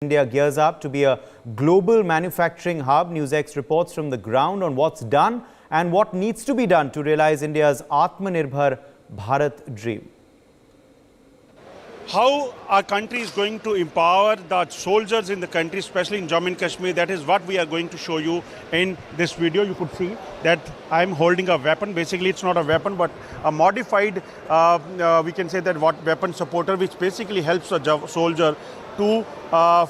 India gears up to be a global manufacturing hub. NewsX reports from the ground on what's done and what needs to be done to realize India's Atmanirbhar Bharat dream. How our country is going to empower the soldiers in the country, especially in Jammu and Kashmir, that is what we are going to show you in this video. You could see that I'm holding a weapon. Basically, it's not a weapon, but a modified, we can say that what weapon supporter, which basically helps a soldier to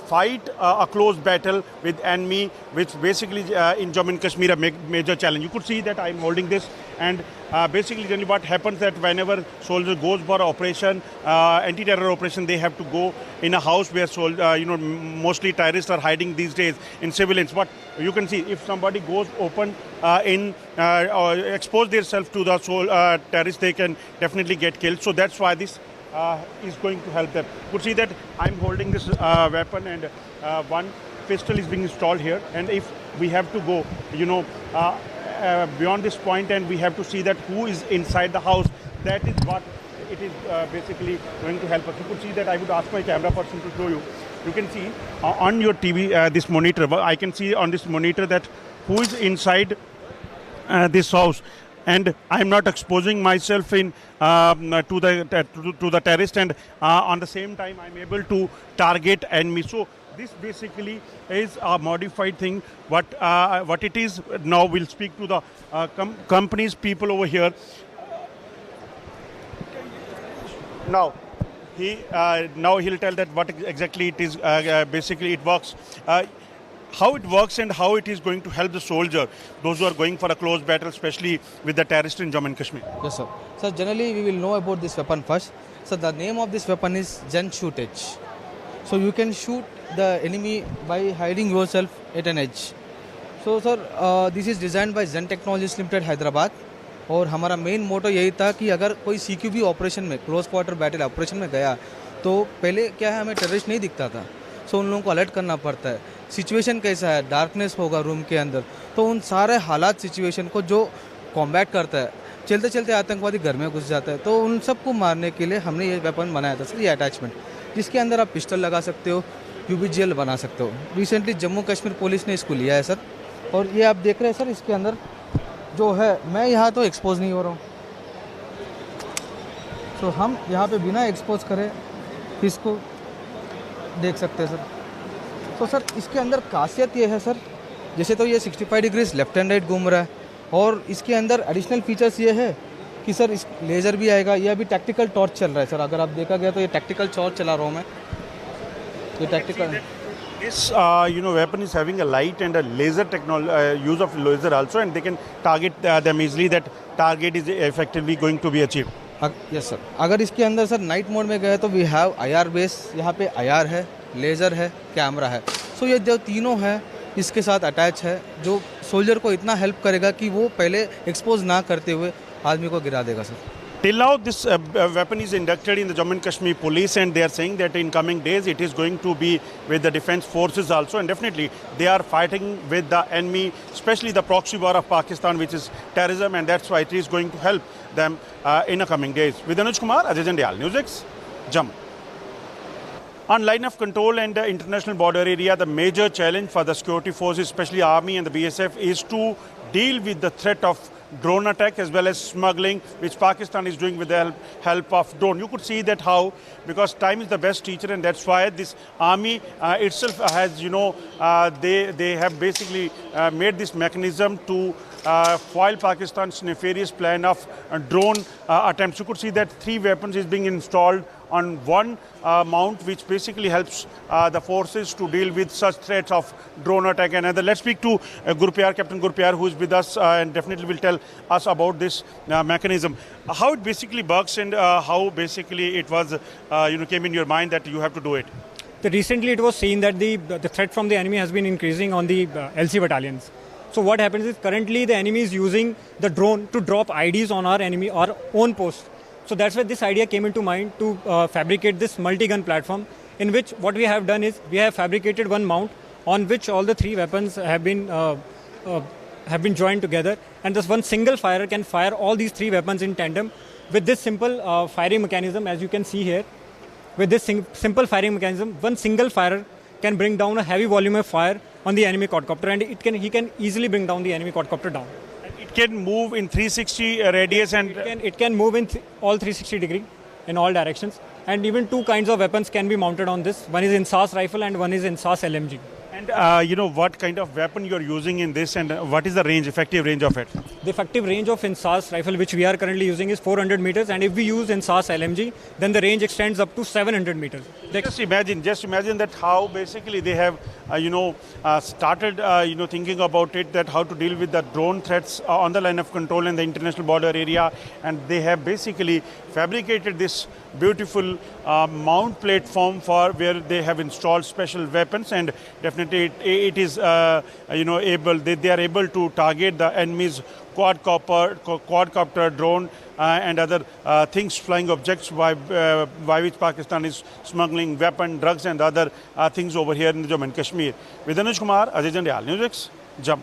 fight a close battle with enemy, which basically in Jammu and Kashmir a major challenge. You could see that I'm holding this, and basically generally what happens that whenever soldier goes for operation, anti-terror operation, they have to go in a house where mostly terrorists are hiding these days in civilians. But you can see if somebody goes open expose themselves to the terrorists, they can definitely get killed. So that's why this is going to help them. You could see that I'm holding this weapon, and one pistol is being installed here. And if we have to go, beyond this point, and we have to see that who is inside the house, that is what it is basically going to help us. You could see that I would ask my camera person to show you. You can see on your TV, this monitor, I can see on this monitor that who is inside this house. And I am not exposing myself to the terrorist, and on the same time I am able to target enemy. So this basically is a modified thing. What it is now, we'll speak to the companies people over here. Now he'll tell that what exactly it is. Basically, it works. How it works and how it is going to help the soldier, those who are going for a close battle, especially with the terrorists in Jammu and Kashmir. Yes, sir. So generally we will know about this weapon first. So the name of this weapon is Zen Shoot Edge. So you can shoot the enemy by hiding yourself at an edge. So sir, this is designed by Zen Technologies Limited, Hyderabad. और हमारा main motto यही था कि अगर कोई CQB operation में, close quarter battle operation में गया, तो पहले क्या है, हमें टेररिस्ट नहीं दिखता था. सो उन लोगों को अलर्ट करना पड़ता है. सिचुएशन कैसा है, डार्कनेस होगा रूम के अंदर, तो उन सारे हालात सिचुएशन को जो कॉम्बैट करता है, चलते चलते आतंकवादी घर में घुस जाता है, तो उन सबको मारने के लिए हमने ये वेपन बनाया था सर, ये अटैचमेंट, जिसके अंदर आप पिस्टल लगा सकते हो, UBGL बना सकते हो. रिसेंटली जम्मू कश्मीर पुलिस ने इसको लिया है सर, और ये आप देख रहे हैं सर, इसके अंदर जो है, मैं यहाँ तो एक्सपोज नहीं हो रहा हूँ. तो हम यहाँ पे बिना एक्सपोज करें इसको देख सकते हैं सर. तो सर इसके अंदर खासियत ये है सर, जैसे तो ये 65 डिग्रीज लेफ्ट एंड राइट घूम रहा है, और इसके अंदर एडिशनल फीचर्स ये है कि सर इस लेज़र भी आएगा. ये अभी टैक्टिकल टॉर्च चल रहा है सर, अगर आप देखा गया तो ये टैक्टिकल टॉर्च चला रहा हूँ मैं, ये tactical. This weapon is having a light and a laser technology, use of laser also, and they can target them easily. That target is effectively going to be achieved. Yes sir. अगर इसके अंदर sir night mode में गए तो we have IR base, यहाँ पे IR है, laser है, कैमरा है. सो ये जो तीनों है इसके साथ अटैच है, जो सोल्जर को इतना हेल्प करेगा कि वो पहले एक्सपोज ना करते हुए आदमी को गिरा देगा sir. Till now, this weapon is inducted in the Jammu and Kashmir police, and they are saying that in coming days it is going to be with the defense forces also, and definitely they are fighting with the enemy, especially the proxy war of Pakistan, which is terrorism, and that's why it is going to help them in the coming days. With Anuj Kumar, Ajay Jandial, NewsX, Jammu. On line of control and the international border area, the major challenge for the security forces, especially Army and the BSF, is to deal with the threat of drone attack as well as smuggling, which Pakistan is doing with the help of drone. You could see that how, because time is the best teacher, and that's why this army itself has, they have basically made this mechanism to foil Pakistan's nefarious plan of drone attempts. You could see that 3 weapons is being installed on one mount, which basically helps the forces to deal with such threats of drone attack. And let's speak to Captain Gurpiar, who is with us and definitely will tell us about this mechanism. How it basically works, and how basically it was, came in your mind that you have to do it. Recently it was seen that the threat from the enemy has been increasing on the LC battalions. So what happens is currently the enemy is using the drone to drop IDs on our own post. So that's why this idea came into mind to fabricate this multi-gun platform, in which what we have done is we have fabricated one mount on which all the 3 weapons have been joined together, and this one single firer can fire all these 3 weapons in tandem with this simple firing mechanism. As you can see here, with this simple firing mechanism, one single firer can bring down a heavy volume of fire on the enemy quadcopter, and he can easily bring down the enemy quadcopter down. It can move in 360 radius and It can move in all 360 degree in all directions, and even two kinds of weapons can be mounted on this. One is INSAS rifle and one is INSAS LMG. And you know what kind of weapon you're using in this, and what is the range, effective range of it? The effective range of INSAS rifle which we are currently using is 400 meters, and if we use INSAS LMG, then the range extends up to 700 meters. Just imagine that how basically they have, started, thinking about it, that how to deal with the drone threats on the line of control in the international border area, and they have basically fabricated this beautiful mount platform for where they have installed special weapons, and definitely it is, they are able to target the enemy's quadcopter drone and other things, flying objects by which Pakistan is smuggling weapon, drugs and other things over here in the Jammu and Kashmir. With Anuj Kumar, Ajay Jandal, News X, Jammu.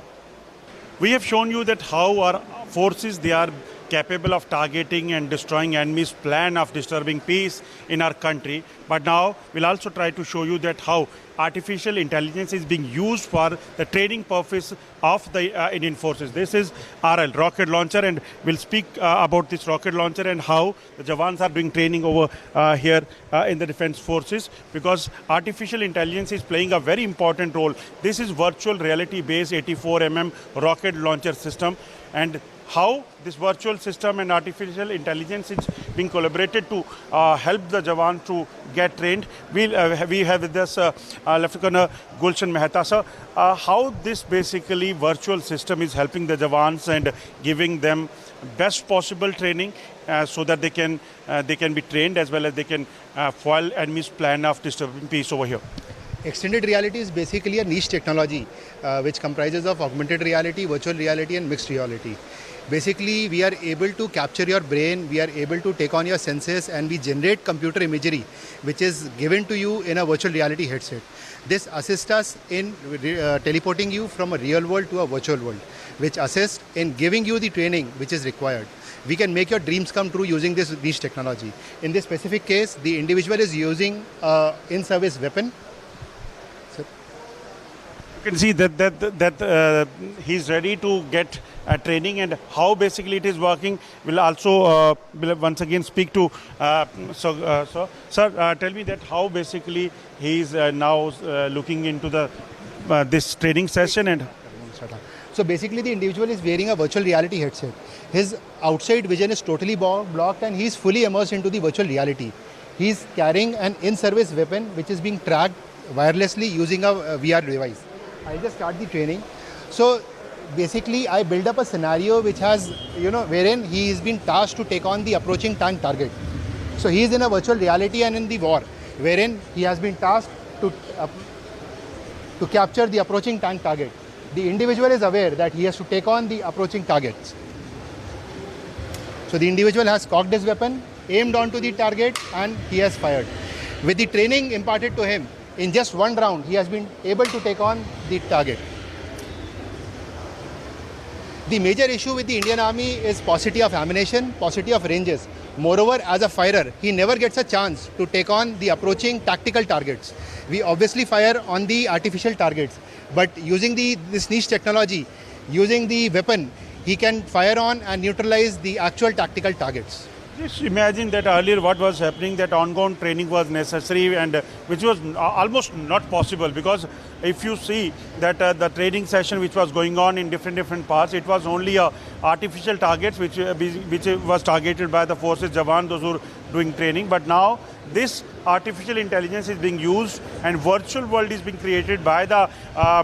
We have shown you that how our forces, they are capable of targeting and destroying enemies' plan of disturbing peace in our country. But now we'll also try to show you that how artificial intelligence is being used for the training purpose of the Indian forces. This is RL, rocket launcher, and we'll speak about this rocket launcher and how the Jawans are doing training over here in the defense forces, because artificial intelligence is playing a very important role. This is virtual reality based 84mm rocket launcher system, and how this virtual system and artificial intelligence is being collaborated to help the Jawan to get trained. We have with us Lieutenant Colonel Gulshan Mehta, sir. How this basically virtual system is helping the Jawans and giving them best possible training so that they can be trained as well as they can foil enemy's plan of disturbing peace over here. Extended reality is basically a niche technology which comprises of augmented reality, virtual reality and mixed reality. Basically, we are able to capture your brain, we are able to take on your senses, and we generate computer imagery which is given to you in a virtual reality headset. This assists us in teleporting you from a real world to a virtual world, which assists in giving you the training which is required. We can make your dreams come true using this niche technology. In this specific case, the individual is using in-service weapon. You can see that he's ready to get training, and how basically it is working. We'll also once again speak to sir. Tell me that how basically he is now looking into the this training session. And so basically the individual is wearing a virtual reality headset. His outside vision is totally blocked and he is fully immersed into the virtual reality. He is carrying an in-service weapon which is being tracked wirelessly using a VR device. I'll just start the training. So basically I build up a scenario which has, wherein he is being tasked to take on the approaching tank target. So he is in a virtual reality and in the war, wherein he has been tasked to capture the approaching tank target. The individual is aware that he has to take on the approaching targets. So the individual has cocked his weapon, aimed onto the target, and he has fired. With the training imparted to him, in just one round, he has been able to take on the target. The major issue with the Indian Army is paucity of ammunition, paucity of ranges. Moreover, as a firer, he never gets a chance to take on the approaching tactical targets. We obviously fire on the artificial targets, but using this niche technology, using the weapon, he can fire on and neutralize the actual tactical targets. Just imagine that earlier what was happening, that ongoing training was necessary, and which was almost not possible, because if you see that the training session which was going on in different parts, it was only artificial targets which was targeted by the forces Jawan, those who were doing training. But now this artificial intelligence is being used and virtual world is being created by the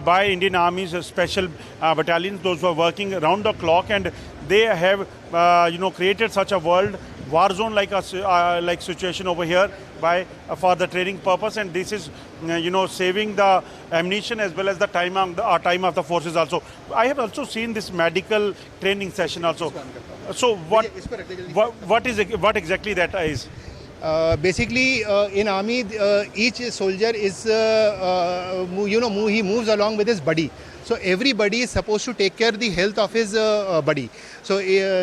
by Indian Army's special battalions, those who are working around the clock, and they have created such a world, war zone like situation over here for the training purpose, and this is saving the ammunition as well as the time of the forces also. I have also seen this medical training session also. So what exactly that is? Basically, in army, each soldier is, he moves along with his buddy. So everybody is supposed to take care of the health of his body. So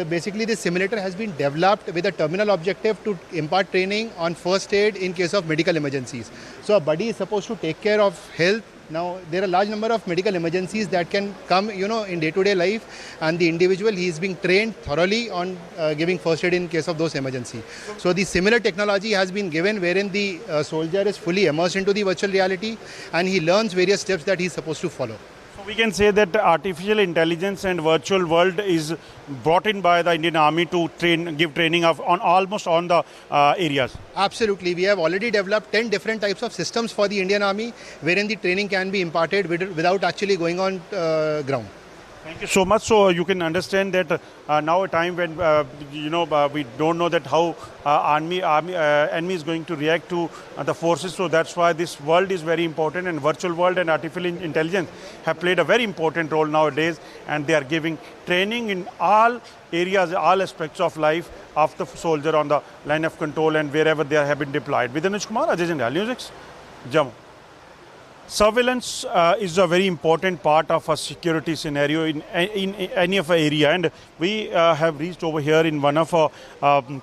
basically this simulator has been developed with a terminal objective to impart training on first aid in case of medical emergencies. So a buddy is supposed to take care of health. Now there are a large number of medical emergencies that can come, in day-to-day life, and the individual, he is being trained thoroughly on giving first aid in case of those emergencies. So the similar technology has been given wherein the soldier is fully immersed into the virtual reality and he learns various steps that he is supposed to follow. We can say that artificial intelligence and virtual world is brought in by the Indian Army to give training on almost on the areas. Absolutely. We have already developed 10 different types of systems for the Indian Army wherein the training can be imparted without actually going on ground. Thank you so much. So you can understand that now a time when we don't know that how enemy is going to react to the forces. So that's why this world is very important, and virtual world and artificial intelligence have played a very important role nowadays, and they are giving training in all areas, all aspects of life of the soldier on the line of control and wherever they have been deployed. With Anuj Kumar, Ajay Jindal, News 6, Jammu. Surveillance is a very important part of a security scenario in any of our area, and we have reached over here in one of our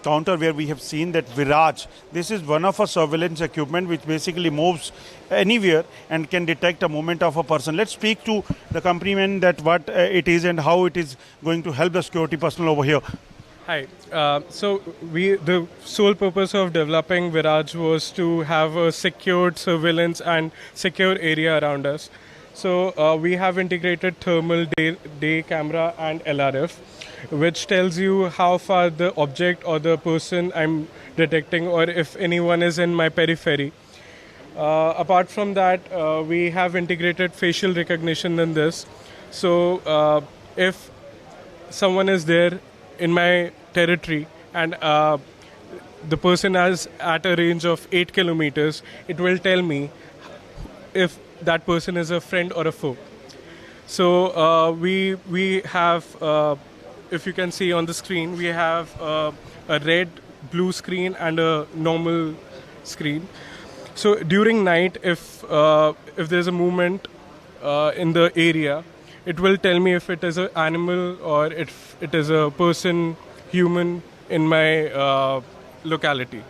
counter where we have seen that Viraj. This is one of our surveillance equipment which basically moves anywhere and can detect a movement of a person. Let's speak to the companyman that what it is and how it is going to help the security personnel over here. Hi. So the sole purpose of developing Viraj was to have a secured surveillance and secure area around us. So we have integrated thermal day camera and LRF, which tells you how far the object or the person I'm detecting, or if anyone is in my periphery. Apart from that, we have integrated facial recognition in this. So if someone is there in my territory and the person is at a range of 8 kilometers, it will tell me if that person is a friend or a foe. So we have, if you can see on the screen, we have a red, blue screen and a normal screen. So during night, if there's a movement in the area, it will tell me if it is an animal or if it is a person, human in my locality.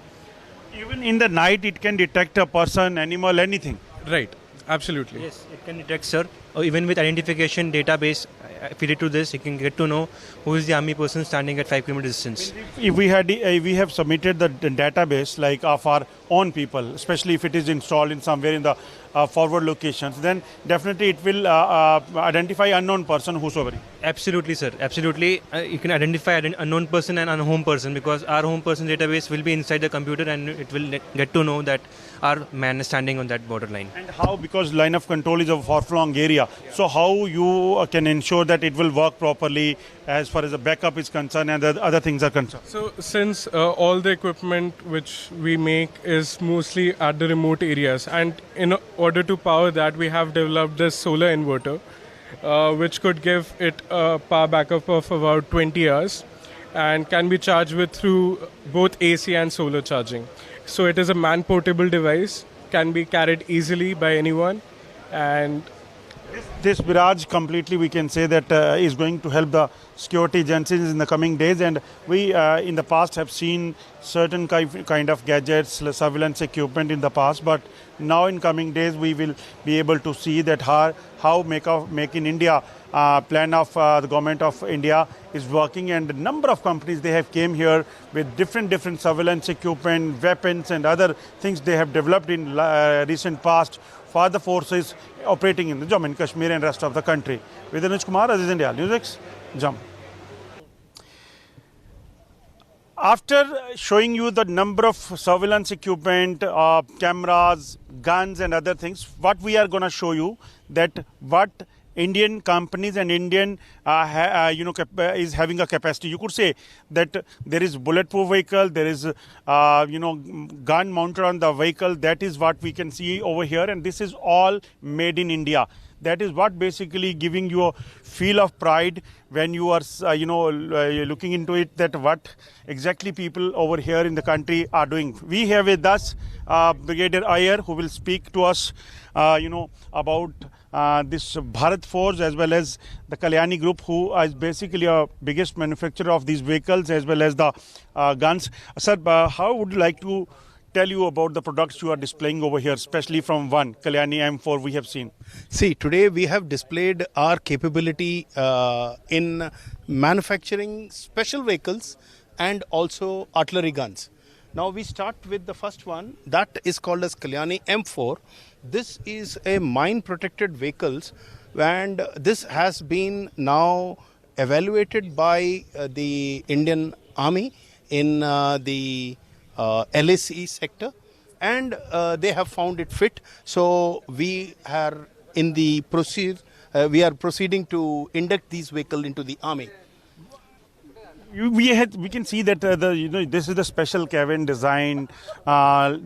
Even in the night, it can detect a person, animal, anything. Right, absolutely. Yes, it can detect, sir. Or even with identification database, feed it to this, you can get to know who is the army person standing at 5 kilometer distance. If we have submitted the database like of our own people, especially if it is installed in somewhere in the forward locations, then definitely it will identify unknown person whosoever. Absolutely, sir. Absolutely. You can identify an unknown person and a home person, because our home person database will be inside the computer and it will get to know that our man is standing on that borderline. And how, because line of control is a far-flung area, so how you can ensure that it will work properly as far as the backup is concerned and the other things are concerned? So since all the equipment which we make is mostly at the remote areas, and in order to power that, we have developed this solar inverter, which could give it a power backup of about 20 hours and can be charged through both AC and solar charging. So it is a man-portable device, can be carried easily by anyone, and this Viraj completely, we can say that is going to help the security agencies in the coming days. And we in the past have seen certain kind of gadgets, surveillance equipment in the past, but now in coming days we will be able to see that how Make in India plan of the government of India is working, and a number of companies, they have came here with different surveillance equipment, weapons and other things they have developed in recent past for the forces operating in the Jammu and Kashmir and rest of the country. With Anuj Kumar, Ajay Jindal, News 6, Jammu. After showing you the number of surveillance equipment, cameras, guns and other things, what we are going to show you that what Indian companies and Indian is having a capacity. You could say that there is bulletproof vehicle, there is gun mounted on the vehicle. That is what we can see over here, and this is all made in India. That is what basically giving you a feel of pride when you are looking into it, that what exactly people over here in the country are doing. We have with us Brigadier Iyer, who will speak to us about this Bharat Forge as well as the Kalyani Group, who is basically a biggest manufacturer of these vehicles as well as the guns. Sir, how would you like to tell you about the products you are displaying over here, especially from one Kalyani M4 we have seen? See, today we have displayed our capability in manufacturing special vehicles and also artillery guns. Now we start with the first one, that is called as Kalyani M4. This is a mine protected vehicles, and this has been now evaluated by the Indian Army in the LAC sector, and they have found it fit. So we are in the proceeding to induct these vehicles into the army. We can see that this is the special cabin design,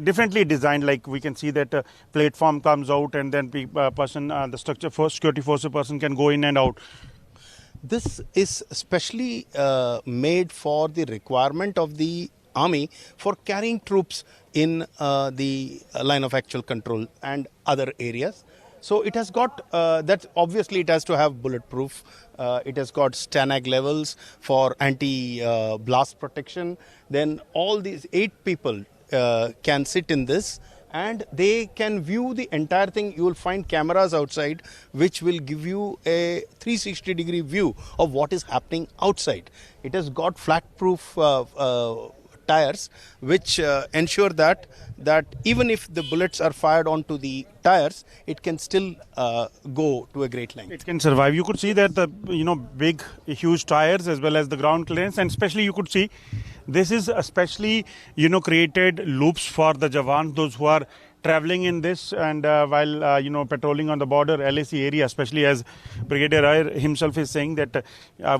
differently designed. Like we can see that platform comes out, and then the structure for security force person can go in and out. This is specially made for the requirement of the army for carrying troops in the line of actual control and other areas. So it has got that, obviously it has to have bulletproof. It has got STANAG levels for anti-blast protection. Then all these 8 people can sit in this, and they can view the entire thing. You will find cameras outside which will give you a 360-degree view of what is happening outside. It has got flat-proof tires which ensure that even if the bullets are fired onto the tires, it can still go to a great length. It can survive. You could see that the big huge tires as well as the ground clearance, and especially you could see this is especially created loops for the Jawans, those who are traveling in this and while patrolling on the border LAC area, especially as Brigadier Iyer himself is saying that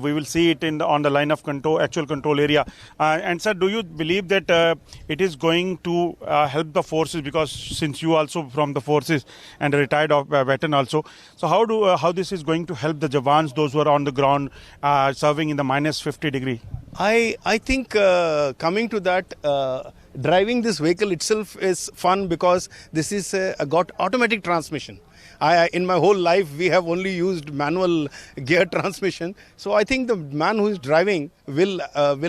we will see it on the line of control, actual control area. And sir, do you believe that it is going to help the forces, because since you also from the forces and a retired veteran also, so how this is going to help the Jawans, those who are on the ground serving in the -50-degree? I think coming to that, driving this vehicle itself is fun because this is got automatic transmission. In my whole life, we have only used manual gear transmission. So I think the man who is driving will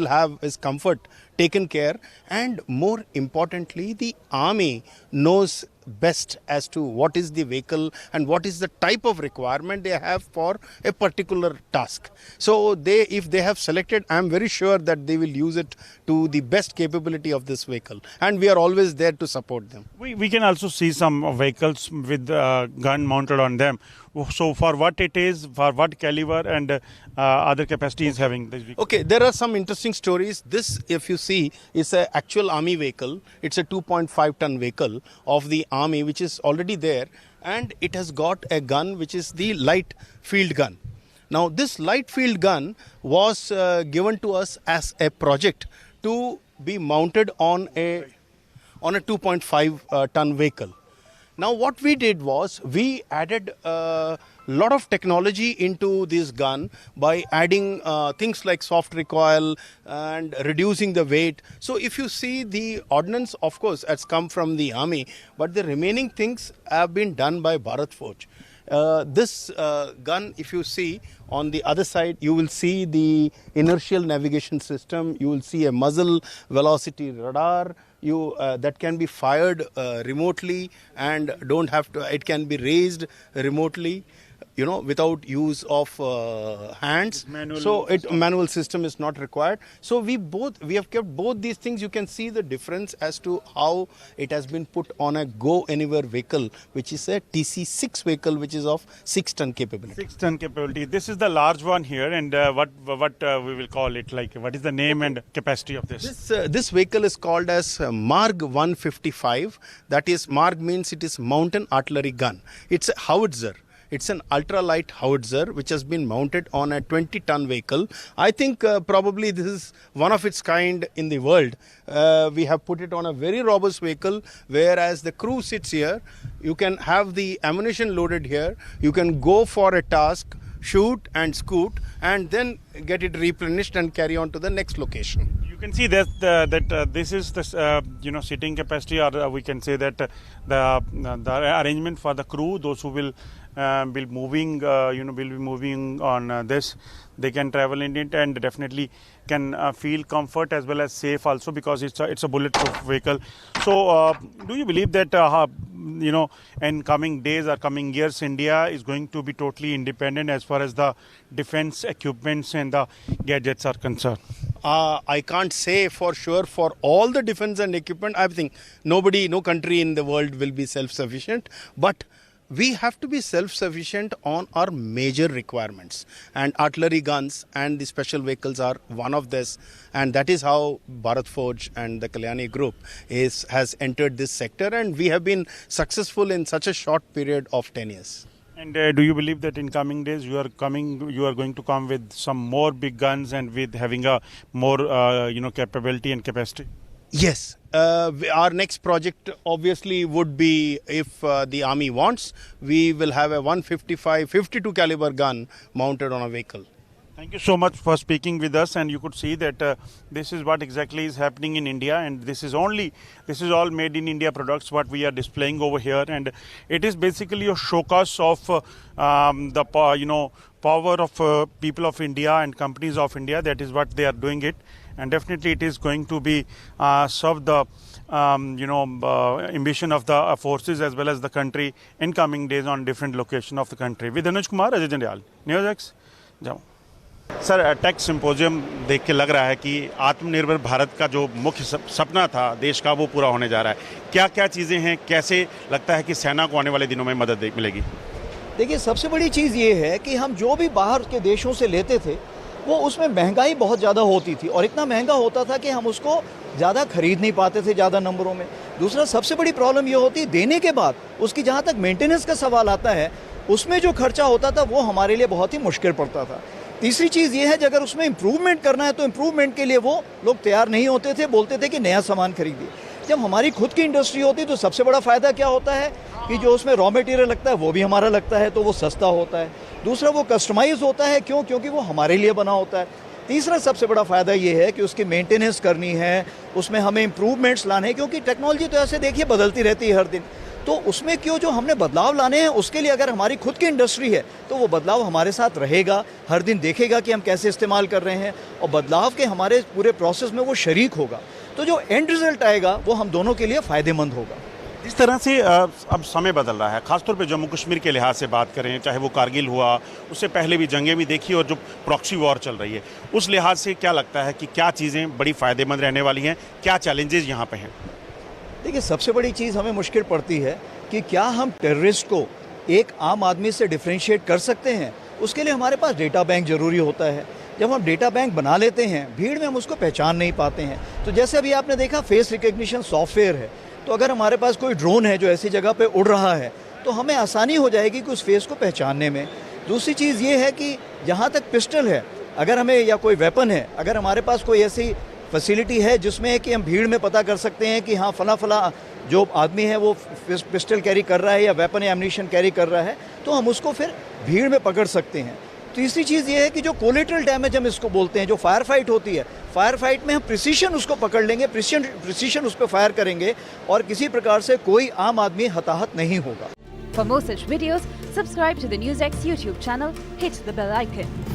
have his comfort taken care, and more importantly, the army knows best as to what is the vehicle and what is the type of requirement they have for a particular task. So if they have selected, I am very sure that they will use it to the best capability of this vehicle, and we are always there to support them. We can also see some vehicles with gun mounted on them. So for what it is, for what caliber and other capacity is having this vehicle? Okay, there are some interesting stories. This, if you see, is an actual army vehicle. It's a 2.5 ton vehicle of the army which is already there, and it has got a gun which is the light field gun. Now this light field gun was given to us as a project to be mounted on a 2.5 ton vehicle. Now what we did was we added a lot of technology into this gun by adding things like soft recoil and reducing the weight. So if you see, the ordnance of course has come from the army, but the remaining things have been done by Bharat Forge. This gun, if you see on the other side, you will see the inertial navigation system, you will see a muzzle velocity radar, that can be fired remotely and don't have to, it can be raised remotely, without use of hands. Manual system is not required. So we have kept both these things. You can see the difference as to how it has been put on a go anywhere vehicle, which is a TC6 vehicle, which is of 6 ton capability. 6 ton capability. This is the large one here, and what we will call it, like what is the name and capacity of this? This vehicle is called as Marg 155. That is, Marg means it is mountain artillery gun. It's a howitzer. It's an ultralight howitzer which has been mounted on a 20-ton vehicle. I think probably this is one of its kind in the world. We have put it on a very robust vehicle, whereas the crew sits here. You can have the ammunition loaded here. You can go for a task, shoot and scoot, and then get it replenished and carry on to the next location. You can see that this is the seating capacity, or we can say that the arrangement for the crew, those who will be moving, will be moving on this. They can travel in it and definitely can feel comfort as well as safe also, because it's a bulletproof vehicle. So, do you believe that in coming days or coming years, India is going to be totally independent as far as the defense equipments and the gadgets are concerned? I can't say for sure for all the defense and equipment. I think no country in the world will be self-sufficient, but we have to be self-sufficient on our major requirements, and artillery guns and the special vehicles are one of this, and that is how Bharat Forge and the Kalyani Group has entered this sector, and we have been successful in such a short period of 10 years. And do you believe that in coming days you are going to come with some more big guns and with having a more capability and capacity? Yes. Our next project obviously would be, if the army wants, we will have a 52 caliber gun mounted on a vehicle. Thank you so much for speaking with us, and you could see that this is what exactly is happening in India, and this is all made in India products what we are displaying over here, and it is basically a showcase of the power of people of India and companies of India. That is what they are doing it, and definitely it is going to be serve the ambition of the forces as well as the country in coming days on different location of the country. With Anuj Kumar, Ajay Jandial, News X, Jammu. Sir, tech symposium देख के लग रहा है कि आत्मनिर्भर भारत का जो मुख्य सपना था देश का, वो पूरा होने जा रहा है. क्या क्या चीज़ें हैं, कैसे लगता है कि सेना को आने वाले दिनों में मदद मिलेगी? देखिए, सबसे बड़ी चीज़ ये है कि हम जो भी बाहर के देशों से लेते थे वो उसमें महंगाई बहुत ज़्यादा होती थी, और इतना महंगा होता था कि हम उसको ज़्यादा खरीद नहीं पाते थे ज़्यादा नंबरों में. दूसरा सबसे बड़ी प्रॉब्लम ये होती, देने के बाद उसकी जहाँ तक मेंटेनेंस का सवाल आता है, उसमें जो खर्चा होता था वो हमारे लिए बहुत ही मुश्किल पड़ता था. तीसरी चीज़ ये है कि अगर उसमें इम्प्रूवमेंट करना है तो इम्प्रूवमेंट के लिए वो लोग तैयार नहीं होते थे, बोलते थे कि नया सामान खरीदिए. जब हमारी खुद की इंडस्ट्री होती तो सबसे बड़ा फ़ायदा क्या होता है कि जो उसमें रॉ मटेरियल लगता है वो भी हमारा लगता है, तो वो सस्ता होता है. दूसरा, वो कस्टमाइज होता है. क्यों? क्योंकि वो हमारे लिए बना होता है. तीसरा सबसे बड़ा फ़ायदा ये है कि उसकी मेंटेनेंस करनी है, उसमें हमें इम्प्रूवमेंट्स लाने हैं, क्योंकि टेक्नोलॉजी तो ऐसे देखिए बदलती रहती है हर दिन. तो उसमें क्यों जो हमने बदलाव लाने हैं, उसके लिए अगर हमारी खुद की इंडस्ट्री है तो वो बदलाव हमारे साथ रहेगा, हर दिन देखेगा कि हम कैसे इस्तेमाल कर रहे हैं, और बदलाव के हमारे पूरे प्रोसेस में वो शरीक होगा. तो जो एंड रिजल्ट आएगा वो हम दोनों के लिए फ़ायदेमंद होगा. जिस तरह से अब समय बदल रहा है, खासतौर पे जम्मू कश्मीर के लिहाज से बात करें, चाहे वो कारगिल हुआ, उससे पहले भी जंगें भी देखी, और जो प्रॉक्सी वॉर चल रही है, उस लिहाज से क्या लगता है कि क्या चीज़ें बड़ी फ़ायदेमंद रहने वाली हैं, क्या चैलेंजेस यहाँ पे हैं? देखिए, सबसे बड़ी चीज़ हमें मुश्किल पड़ती है कि क्या हम टेररिस्ट को एक आम आदमी से डिफ्रेंशिएट कर सकते हैं. उसके लिए हमारे पास डेटा बैंक ज़रूरी होता है. जब हम डेटा बैंक बना लेते हैं, भीड़ में हम उसको पहचान नहीं पाते हैं. तो जैसे अभी आपने देखा, फेस रिकग्निशन सॉफ्टवेयर है, तो अगर हमारे पास कोई ड्रोन है जो ऐसी जगह पे उड़ रहा है तो हमें आसानी हो जाएगी कि उस फेस को पहचानने में. दूसरी चीज़ ये है कि जहाँ तक पिस्टल है, अगर हमें, या कोई वेपन है, अगर हमारे पास कोई ऐसी फैसिलिटी है जिसमें कि हम भीड़ में पता कर सकते हैं कि हाँ फला जो आदमी है वो पिस्टल कैरी कर रहा है या वेपन या एम्यूनिशन कैरी कर रहा है, तो हम उसको फिर भीड़ में पकड़ सकते हैं. तीसरी चीज़ ये है कि जो कोलेटरल डैमेज हम इसको बोलते हैं, जो फायर फाइट होती है, फायर फाइट में हम प्रिसीशन उसको पकड़ लेंगे, प्रिसीशन उस पर फायर करेंगे, और किसी प्रकार से कोई आम आदमी हताहत नहीं होगा. For more such videos, subscribe to the NewsX YouTube channel, hit the bell icon.